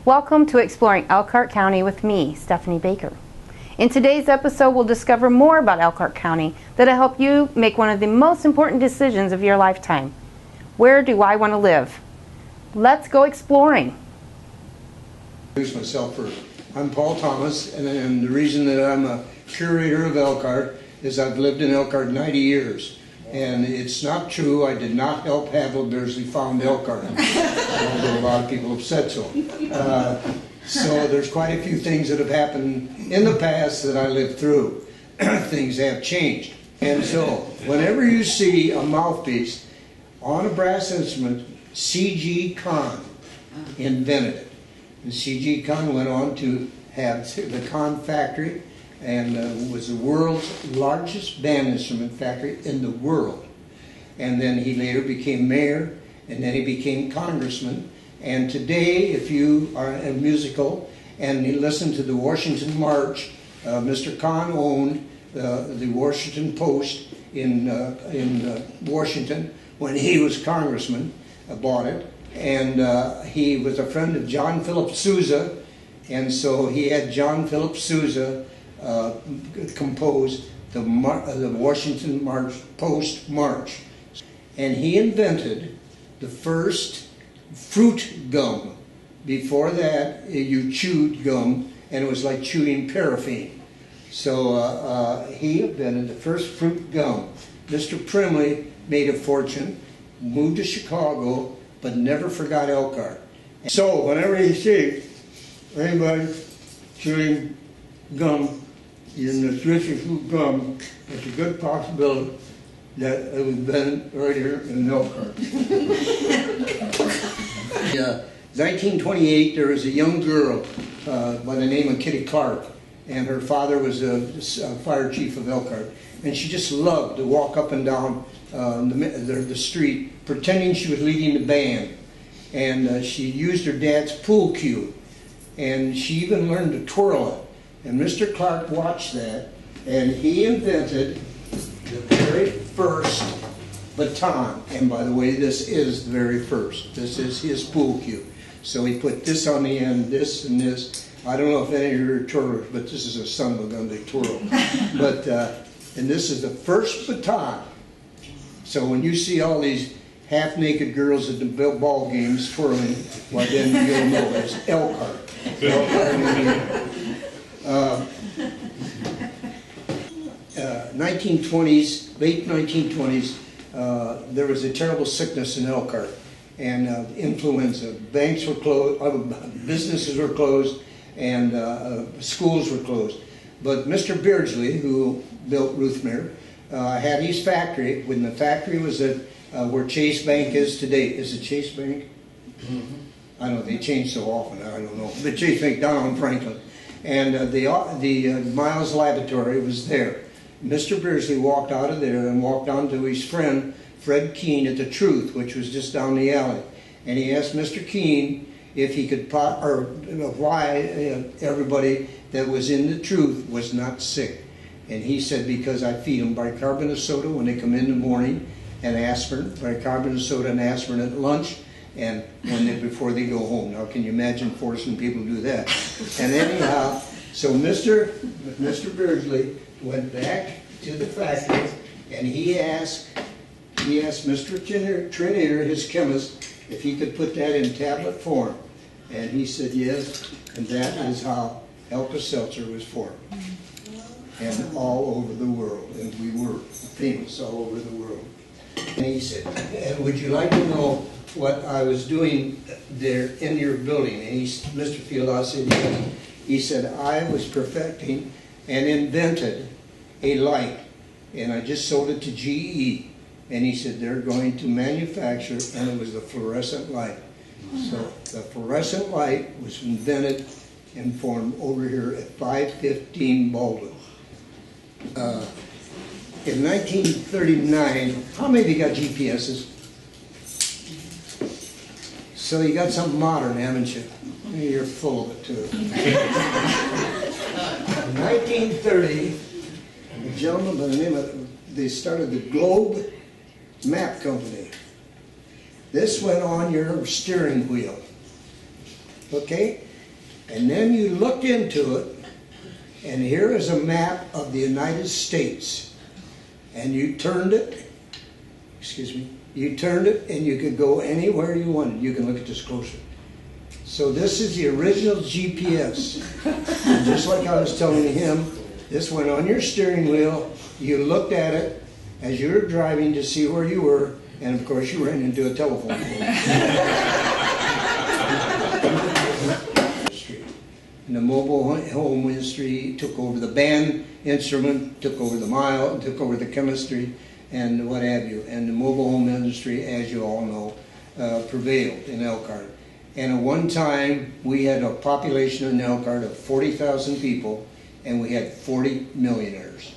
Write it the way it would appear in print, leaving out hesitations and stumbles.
Welcome to Exploring Elkhart County with me, Stephanie Baker. In today's episode, we'll discover more about Elkhart County that'll help you make one of the most important decisions of your lifetime. Where do I want to live? Let's go exploring. Introduce myself first. I'm Paul Thomas, and the reason that I'm a curator of Elkhart is I've lived in Elkhart 90 years. And it's not true, I did not help Havel Beardsley found Elkhart, although a lot of people have said so. So there's quite a few things that have happened in the past that I lived through. Things have changed. And so, whenever you see a mouthpiece on a brass instrument, C.G. Kahn invented it. And C.G. Kahn went on to have the Kahn factory, and was the world's largest band instrument factory in the world. And then he later became mayor, and then he became congressman. And today, if you are a musical and you listen to the Washington March, Mr. Kahn owned the Washington Post in Washington when he was congressman, bought it. And he was a friend of John Philip Sousa, and so he had John Philip Sousa composed the Washington Post March. And he invented the first fruit gum. Before that, you chewed gum, and it was like chewing paraffin. So he invented the first fruit gum. Mr. Primley made a fortune, moved to Chicago, but never forgot Elkhart. So whenever you see anybody chewing gum, in the Swisher fruit gum, it's a good possibility that it was been right here in Elkhart. 1928, there was a young girl by the name of Kitty Clark, and her father was a fire chief of Elkhart, and she just loved to walk up and down the street pretending she was leading the band. And she used her dad's pool cue, and she even learned to twirl it. And Mr. Clark watched that, and he invented the very first baton. And by the way, this is the very first. This is his pool cue. So he put this on the end, this and this. I don't know if any of you are twirlers, but this is a son of a gun, they twirl. But, and this is the first baton. So when you see all these half-naked girls at the ball games twirling, well then you'll know that's Elkhart. 1920s, late 1920s, there was a terrible sickness in Elkhart, and influenza. Banks were closed, businesses were closed, and schools were closed. But Mr. Beardsley, who built Ruthmere, had his factory. When the factory was at where Chase Bank is today, is it Chase Bank? Mm-hmm. I don't know, they change so often, I don't know. The Chase Bank down on Franklin. And the Miles Laboratory was there. Mr. Beardsley walked out of there and walked on to his friend, Fred Keene, at the Truth, which was just down the alley. And he asked Mr. Keene if he could, why everybody that was in the Truth was not sick. And he said, because I feed them bicarbonate of soda when they come in the morning, and aspirin, bicarbonate of soda and aspirin at lunch, and before they go home. Now, can you imagine forcing people to do that? And anyhow, so Mr. Beardsley went back to the factory, and he asked Mr. Trinator, his chemist, if he could put that in tablet form. And he said yes, and that is how Alka-Seltzer was formed. And all over the world, and we were famous all over the world. And he said, would you like to know what I was doing there in your building? And Mr. Fieldhouse said, he said, I was perfecting and invented a light, and I just sold it to GE. And he said, they're going to manufacture, and it was the fluorescent light. So the fluorescent light was invented and formed over here at 515 Baldwin. In 1939, how many of you got GPSs? So you got something modern, haven't you? You're full of it too. In 1930, a gentleman by the name of, they started the Globe Map Company. This went on your steering wheel. Okay? And then you looked into it, and here is a map of the United States. And you turned it, you turned it and you could go anywhere you wanted. You can look at this closer. So this is the original GPS. And just like I was telling him, this went on your steering wheel. You looked at it as you were driving to see where you were, and of course you ran into a telephone pole. And the mobile home industry took over the band instrument, took over the mile, took over the chemistry, and what have you. And the mobile home industry, as you all know, prevailed in Elkhart. And at one time, we had a population in Elkhart of 40,000 people, and we had 40 millionaires.